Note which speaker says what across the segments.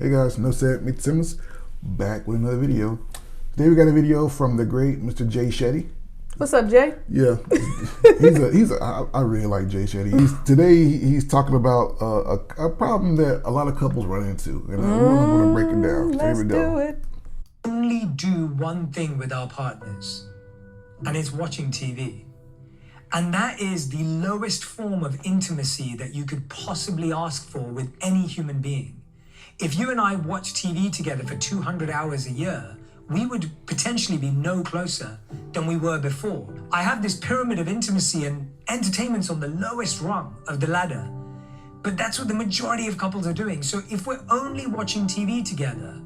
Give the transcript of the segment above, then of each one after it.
Speaker 1: Hey guys, no said, Mick Simmons, back with another video. Today we got a video from the great Mr. Jay Shetty.
Speaker 2: What's up, Jay?
Speaker 1: Yeah, I really like Jay Shetty. Today he's talking about a problem that a lot of couples run into, and we're going to break it down.
Speaker 2: Let's
Speaker 1: Here we go.
Speaker 2: do it.
Speaker 3: Only do one thing with our partners, and it's watching TV. And that is the lowest form of intimacy that you could possibly ask for with any human being. If you and I watch TV together for 200 hours a year, we would potentially be no closer than we were before. I have this pyramid of intimacy, and entertainment's on the lowest rung of the ladder. But that's what the majority of couples are doing. So if we're only watching TV together,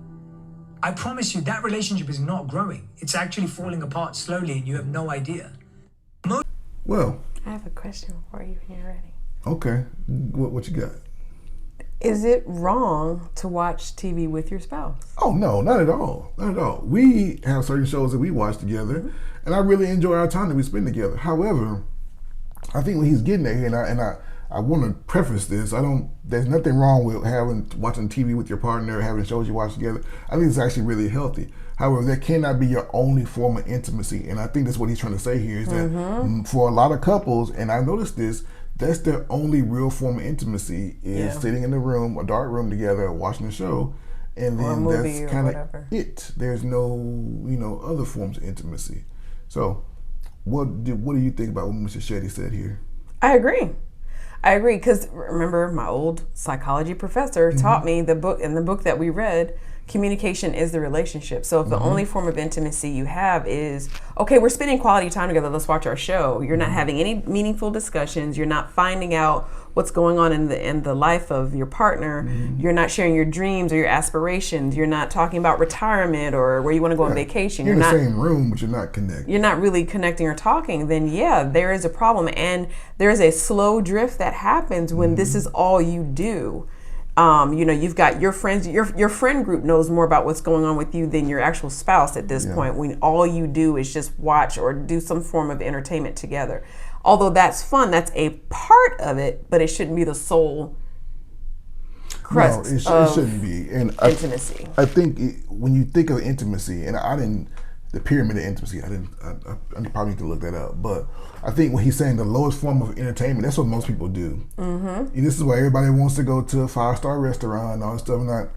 Speaker 3: I promise you that relationship is not growing. It's actually falling apart slowly, and you have no idea.
Speaker 1: Well,
Speaker 2: I have a question for you when you're ready.
Speaker 1: okay, what you got?
Speaker 2: Is it wrong to watch TV with your spouse?
Speaker 1: Oh no, not at all, not at all. We have certain shows that we watch together, and I really enjoy our time that we spend together. However, I think what he's getting at here, and I want to preface this. There's nothing wrong with watching TV with your partner, having shows you watch together. I think it's actually really healthy. However, that cannot be your only form of intimacy, and I think that's what he's trying to say here is that for a lot of couples, and I've noticed this, that's their only real form of intimacy is sitting in the room, a dark room together, watching a show, and then that's kind of it. There's no, other forms of intimacy. So, what do you think about what Mr. Shetty said here?
Speaker 2: I agree, because remember, my old psychology professor taught me the book that we read. Communication is the relationship. So if the only form of intimacy you have is, okay, we're spending quality time together, let's watch our show. You're not having any meaningful discussions. You're not finding out what's going on in the life of your partner. You're not sharing your dreams or your aspirations. You're not talking about retirement or where you want to go on vacation.
Speaker 1: You're in the same room, but you're not connected.
Speaker 2: You're not really connecting or talking. Then there is a problem. And there is a slow drift that happens when this is all you do. You've got your friends, your friend group knows more about what's going on with you than your actual spouse at this point, when all you do is just watch or do some form of entertainment together. Although that's fun, that's a part of it, but it shouldn't be the sole crust
Speaker 1: it shouldn't be. And
Speaker 2: intimacy.
Speaker 1: I think when you think of intimacy, and the pyramid of intimacy, I probably need to look that up, but I think when he's saying the lowest form of entertainment, that's what most people do. And this is why everybody wants to go to a 5-star restaurant and all this stuff. And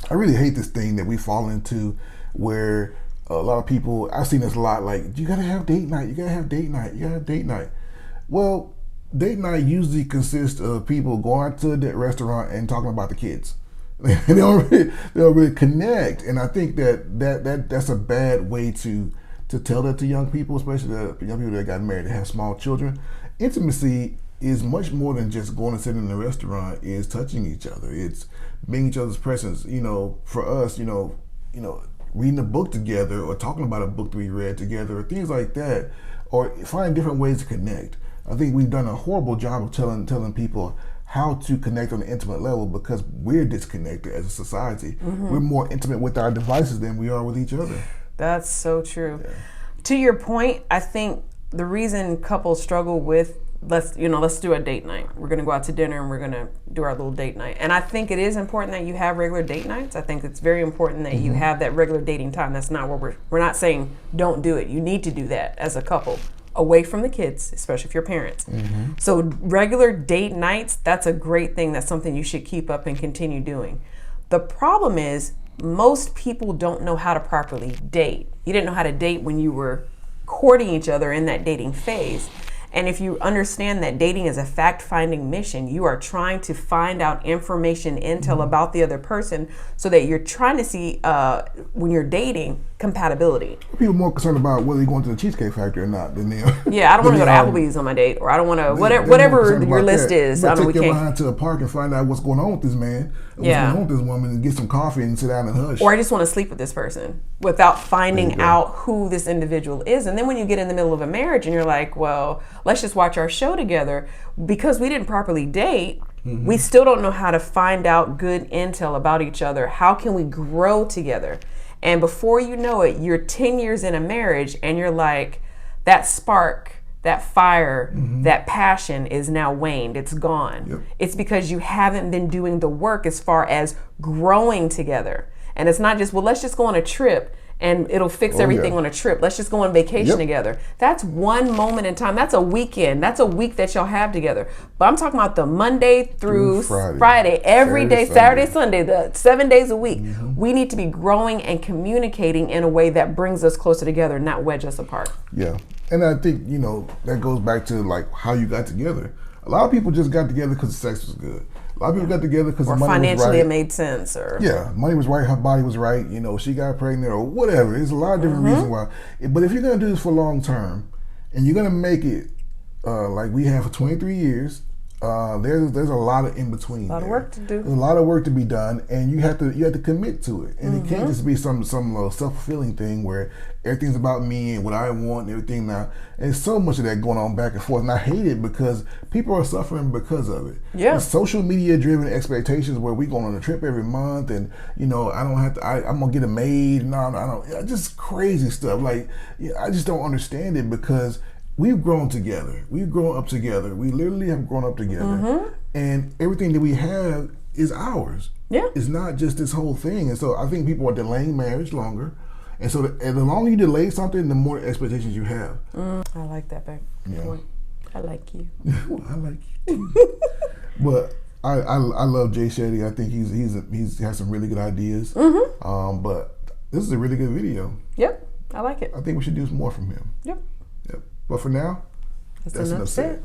Speaker 1: I really hate this thing that we fall into where a lot of people, I've seen this a lot, like, you gotta have date night, you gotta have date night, you gotta have date night. Well, date night usually consists of people going to the restaurant and talking about the kids. They don't really connect, and I think that's a bad way to tell that to young people, especially the young people that got married that have small children. Intimacy is much more than just going and sitting in a restaurant. It's touching each other. It's being each other's presence. For us, reading a book together or talking about a book that we read together or things like that, or finding different ways to connect. I think we've done a horrible job of telling people how to connect on an intimate level because we're disconnected as a society. We're more intimate with our devices than we are with each other.
Speaker 2: That's so true. Yeah. To your point, I think the reason couples struggle with let's do a date night. We're gonna go out to dinner and we're gonna do our little date night. And I think it is important that you have regular date nights. I think it's very important that you have that regular dating time. That's not what we're not saying don't do it. You need to do that as a couple, away from the kids, especially if you're parents. So regular date nights, that's a great thing. That's something you should keep up and continue doing. The problem is most people don't know how to properly date. You didn't know how to date when you were courting each other in that dating phase. And if you understand that dating is a fact-finding mission, you are trying to find out information, intel about the other person so that you're trying to see, when you're dating, compatibility.
Speaker 1: People are more concerned about whether you're going to the Cheesecake Factory or not than they are.
Speaker 2: Yeah, I don't want to go to Applebee's on my date, or I don't want to, whatever your list is.
Speaker 1: I know we can't. Take your behind to a park and find out what's going on with this man, what's going on with this woman, and get some coffee and sit down and hush.
Speaker 2: Or I just want to sleep with this person without finding out who this individual is. And then when you get in the middle of a marriage and you're like, well, let's just watch our show together, because we didn't properly date, we still don't know how to find out good intel about each other. How can we grow together? And before you know it, you're 10 years in a marriage and you're like, that spark that fire, that passion is now waned. It's gone.
Speaker 1: Yep.
Speaker 2: It's because you haven't been doing the work as far as growing together. And it's not just, well, let's just go on a trip and it'll fix everything on a trip. Let's just go on vacation together. That's one moment in time. That's a weekend. That's a week that y'all have together. But I'm talking about the Monday through Friday, every day, Saturday, Sunday, the 7 days a week. We need to be growing and communicating in a way that brings us closer together, not wedge us apart.
Speaker 1: Yeah. And I think, you know, that goes back to like how you got together. A lot of people just got together because the sex was good. A lot of people got together because the money was right. Or financially
Speaker 2: it made sense. Or
Speaker 1: money was right, her body was right, you know, she got pregnant or whatever. There's a lot of different reasons why. But if you're going to do this for long term and you're going to make it like we have for 23 years, there's a lot of in between.
Speaker 2: A lot of work to do.
Speaker 1: There's a lot of work to be done, and you have to commit to it. And it can't just be some self-fulfilling thing where everything's about me and what I want and everything. Now, there's so much of that going on back and forth, and I hate it because people are suffering because of it.
Speaker 2: Yeah.
Speaker 1: The social media driven expectations where we going on a trip every month, and you know I don't have to. I'm gonna get a maid. No, I don't. Just crazy stuff. Like I just don't understand it because we've grown together. We've grown up together. We literally have grown up together. And everything that we have is ours.
Speaker 2: Yeah.
Speaker 1: It's not just this whole thing. And so I think people are delaying marriage longer. And so the longer you delay something, the more expectations you have.
Speaker 2: I like that, babe.
Speaker 1: Yeah.
Speaker 2: I like you.
Speaker 1: I like you too. But I love Jay Shetty. I think he has some really good ideas. But this is a really good video.
Speaker 2: Yep. I like it.
Speaker 1: I think we should do more from him.
Speaker 2: Yep.
Speaker 1: But for now, that's enough said.